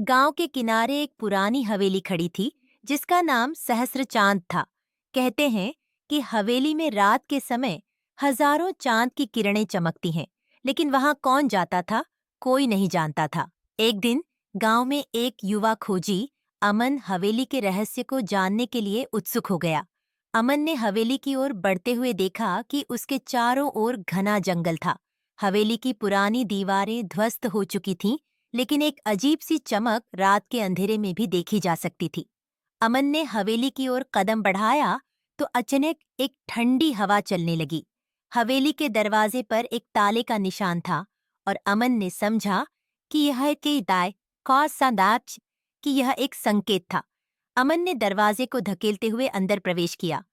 गांव के किनारे एक पुरानी हवेली खड़ी थी जिसका नाम सहस्र चांद था। कहते हैं कि हवेली में रात के समय हजारों चांद की किरणें चमकती हैं, लेकिन वहां कौन जाता था, कोई नहीं जानता था। एक दिन गांव में एक युवा खोजी अमन हवेली के रहस्य को जानने के लिए उत्सुक हो गया। अमन ने हवेली की ओर बढ़ते हुए देखा कि उसके चारों ओर घना जंगल था। हवेली की पुरानी दीवारें ध्वस्त हो चुकी थीं, लेकिन एक अजीब सी चमक रात के अंधेरे में भी देखी जा सकती थी। अमन ने हवेली की ओर कदम बढ़ाया तो अचानक एक ठंडी हवा चलने लगी। हवेली के दरवाजे पर एक ताले का निशान था और अमन ने समझा कि यह के दाय कौस संदाच कि यह एक संकेत था। अमन ने दरवाजे को धकेलते हुए अंदर प्रवेश किया।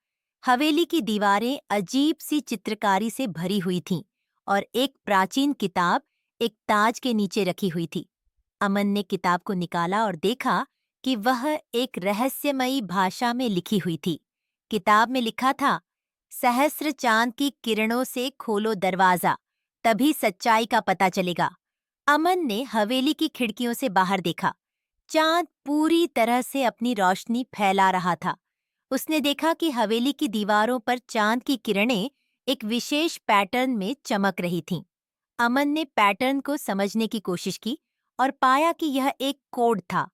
हवेली की दीवारें अजीब सी चित्रकारी से भरी हुई थीं और एक प्राचीन किताब एक ताज के नीचे रखी हुई थी। अमन ने किताब को निकाला और देखा कि वह एक रहस्यमयी भाषा में लिखी हुई थी। किताब में लिखा था, सहस्र चांद की किरणों से खोलो दरवाजा, तभी सच्चाई का पता चलेगा। अमन ने हवेली की खिड़कियों से बाहर देखा। चांद पूरी तरह से अपनी रोशनी फैला रहा था। उसने देखा कि हवेली की दीवारों पर चांद की किरणें एक विशेष पैटर्न में चमक रही थीं। अमन ने पैटर्न को समझने की कोशिश की और पाया कि यह एक कोड था।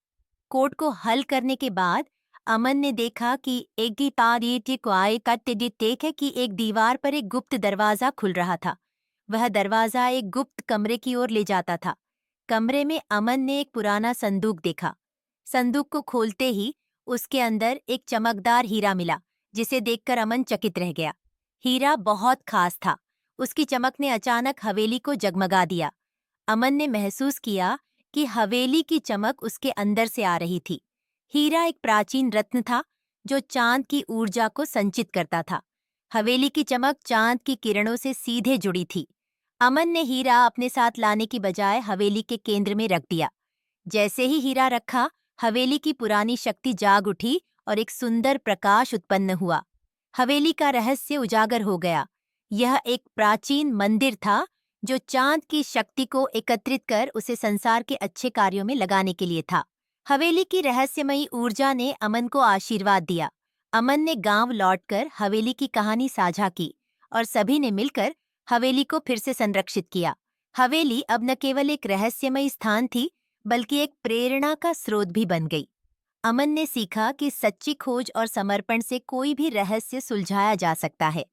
कोड को हल करने के बाद अमन ने देखा कि एक दीवार पर एक गुप्त दरवाजा खुल रहा था। वह दरवाजा एक गुप्त कमरे की ओर ले जाता था। कमरे में अमन ने एक पुराना संदूक देखा। संदूक को खोलते ही उसके अंदर एक चमकदार हीरा मिला, जिसे देखकर अमन चकित रह गया। हीरा बहुत खास था। उसकी चमक ने अचानक हवेली को जगमगा दिया। अमन ने महसूस किया कि हवेली की चमक उसके अंदर से आ रही थी। हीरा एक प्राचीन रत्न था जो चांद की ऊर्जा को संचित करता था। हवेली की चमक चांद की किरणों से सीधे जुड़ी थी। अमन ने हीरा अपने साथ लाने की बजाय हवेली के केंद्र में रख दिया। जैसे ही हीरा रखा, हवेली की पुरानी शक्ति जाग उठी और एक सुंदर प्रकाश उत्पन्न हुआ। हवेली का रहस्य उजागर हो गया। यह एक प्राचीन मंदिर था जो चांद की शक्ति को एकत्रित कर उसे संसार के अच्छे कार्यों में लगाने के लिए था। हवेली की रहस्यमयी ऊर्जा ने अमन को आशीर्वाद दिया। अमन ने गांव लौटकर हवेली की कहानी साझा की और सभी ने मिलकर हवेली को फिर से संरक्षित किया। हवेली अब न केवल एक रहस्यमयी स्थान थी, बल्कि एक प्रेरणा का स्रोत भी बन गई। अमन ने सीखा कि सच्ची खोज और समर्पण से कोई भी रहस्य सुलझाया जा सकता है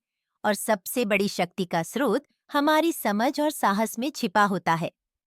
और सबसे बड़ी शक्ति का स्रोत हमारी समझ और साहस में छिपा होता है।